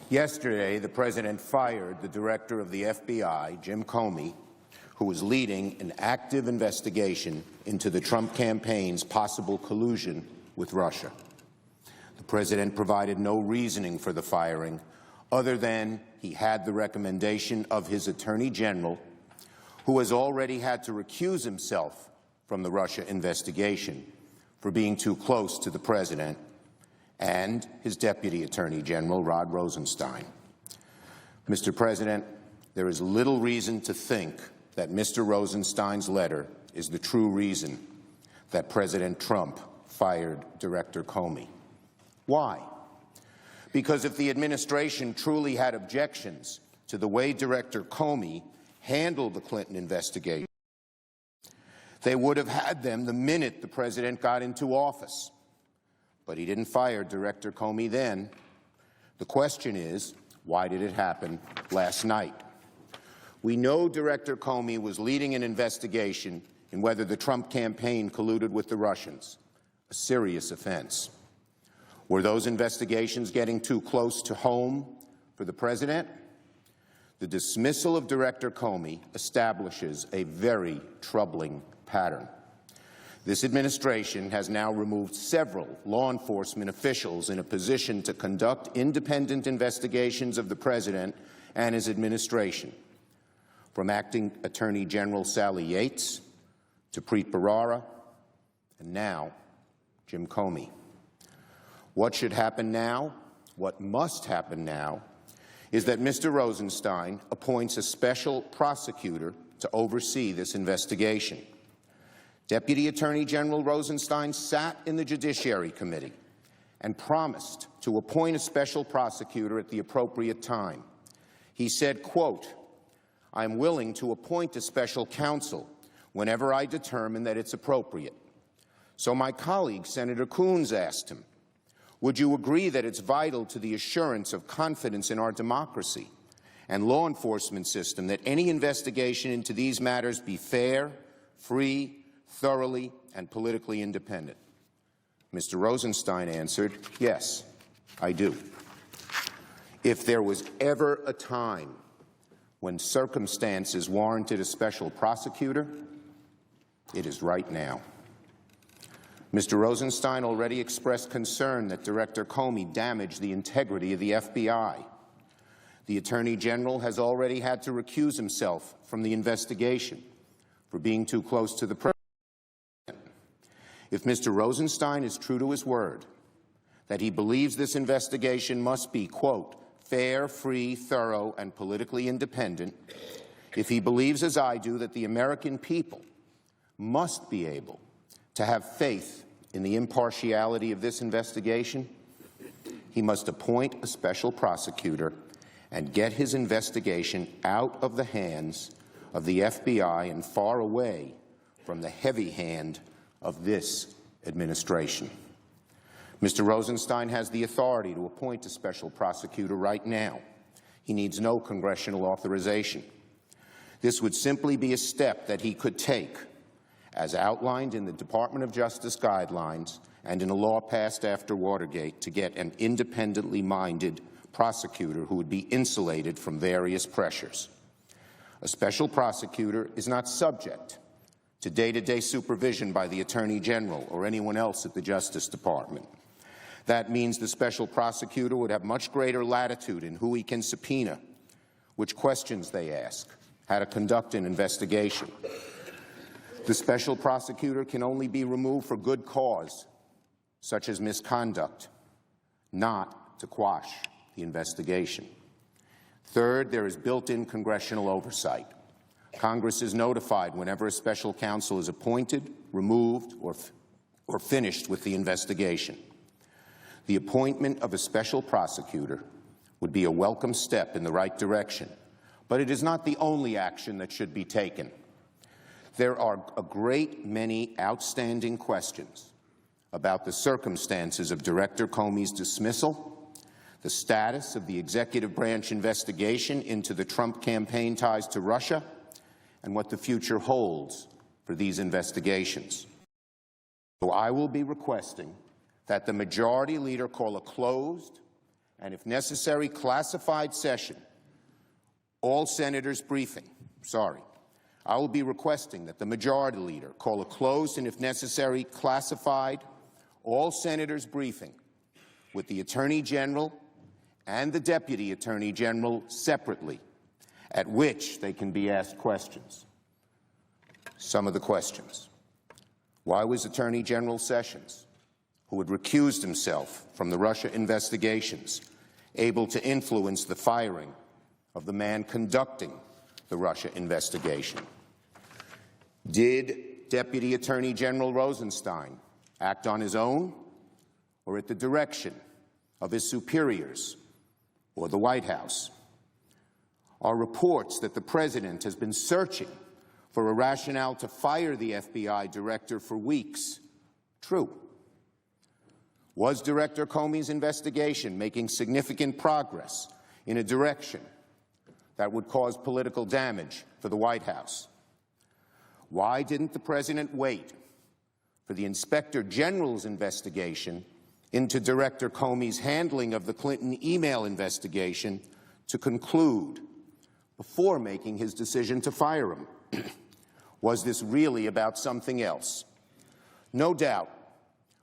Yesterday, the President fired the director of the FBI, Jim Comey, who was leading an active investigation into the Trump campaign's possible collusion with Russia. The President provided no reasoning for the firing other than he had the recommendation of his Attorney General, who has already had to recuse himself from the Russia investigation for being too close to the President, and his Deputy Attorney General, Rod Rosenstein. Mr. President, there is little reason to think that Mr. Rosenstein's letter is the true reason that President Trump fired Director Comey. Why? Because if the administration truly had objections to the way Director Comey handled the Clinton investigation, they would have had them the minute the President got into office. But he didn't fire Director Comey then. The question is, why did it happen last night? We know Director Comey was leading an investigation in whether the Trump campaign colluded with the Russians, a serious offense. Were those investigations getting too close to home for the President? The dismissal of Director Comey establishes a very troubling pattern. This administration has now removed several law enforcement officials in a position to conduct independent investigations of the President and his administration, from Acting Attorney General Sally Yates to Preet Bharara, and now Jim Comey. What should happen now, what must happen now, is that Mr. Rosenstein appoints a special prosecutor to oversee this investigation. Deputy Attorney General Rosenstein sat in the Judiciary Committee and promised to appoint a special prosecutor at the appropriate time. He said, quote, "I'm willing to appoint a special counsel whenever I determine that it's appropriate." So my colleague, Senator Coons, asked him, would you agree that it's vital to the assurance of confidence in our democracy and law enforcement system that any investigation into these matters be fair, free, thoroughly, and politically independent? Mr. Rosenstein answered, yes, I do. If there was ever a time when circumstances warranted a special prosecutor, it is right now. Mr. Rosenstein already expressed concern that Director Comey damaged the integrity of the FBI. The Attorney General has already had to recuse himself from the investigation for being too close to the President. If Mr. Rosenstein is true to his word, that he believes this investigation must be, quote, fair, free, thorough, and politically independent, if he believes, as I do, that the American people must be able to have faith in the impartiality of this investigation, he must appoint a special prosecutor and get his investigation out of the hands of the FBI and far away from the heavy hand of this administration. Mr. Rosenstein has the authority to appoint a special prosecutor right now. He needs no congressional authorization. This would simply be a step that he could take, as outlined in the Department of Justice guidelines and in a law passed after Watergate, to get an independently minded prosecutor who would be insulated from various pressures. A special prosecutor is not subject to day-to-day supervision by the Attorney General or anyone else at the Justice Department. That means the special prosecutor would have much greater latitude in who he can subpoena, which questions they ask, how to conduct an investigation. The special prosecutor can only be removed for good cause, such as misconduct, not to quash the investigation. Third, there is built-in congressional oversight. Congress is notified whenever a special counsel is appointed, removed, or finished with the investigation. The appointment of a special prosecutor would be a welcome step in the right direction, but it is not the only action that should be taken. There are a great many outstanding questions about the circumstances of Director Comey's dismissal, the status of the executive branch investigation into the Trump campaign ties to Russia, and what the future holds for these investigations. So I will be requesting that the Majority Leader call a closed and, if necessary, classified session, all senators briefing. I will be requesting that the Majority Leader call a closed and, if necessary, classified, all senators briefing with the Attorney General and the Deputy Attorney General separately, at which they can be asked questions. Some of the questions. Why was Attorney General Sessions, who had recused himself from the Russia investigations, able to influence the firing of the man conducting the Russia investigation? Did Deputy Attorney General Rosenstein act on his own or at the direction of his superiors or the White House? Are reports that the President has been searching for a rationale to fire the FBI director for weeks true? Was Director Comey's investigation making significant progress in a direction that would cause political damage for the White House? Why didn't the President wait for the Inspector General's investigation into Director Comey's handling of the Clinton email investigation to conclude before making his decision to fire him? Was this really about something else? No doubt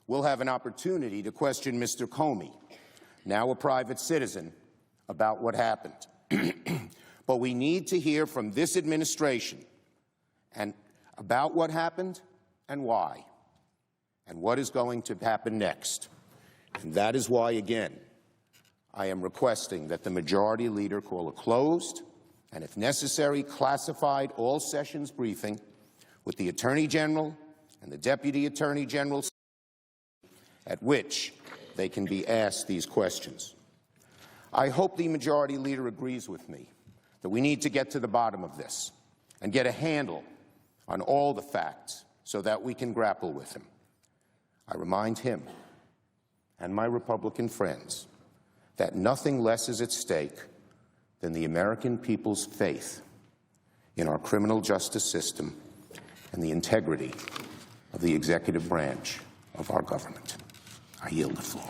we'll have an opportunity to question Mr. Comey, now a private citizen, about what happened. But we need to hear from this administration and about what happened and why, and what is going to happen next. And that is why, again, I am requesting that the Majority Leader call a closed and, if necessary, classified all sessions briefing with the Attorney General and the Deputy Attorney General, at which they can be asked these questions. I hope the Majority Leader agrees with me that we need to get to the bottom of this and get a handle on all the facts so that we can grapple with him. I remind him and my Republican friends that nothing less is at stake than the American people's faith in our criminal justice system and the integrity of the executive branch of our government. I yield the floor.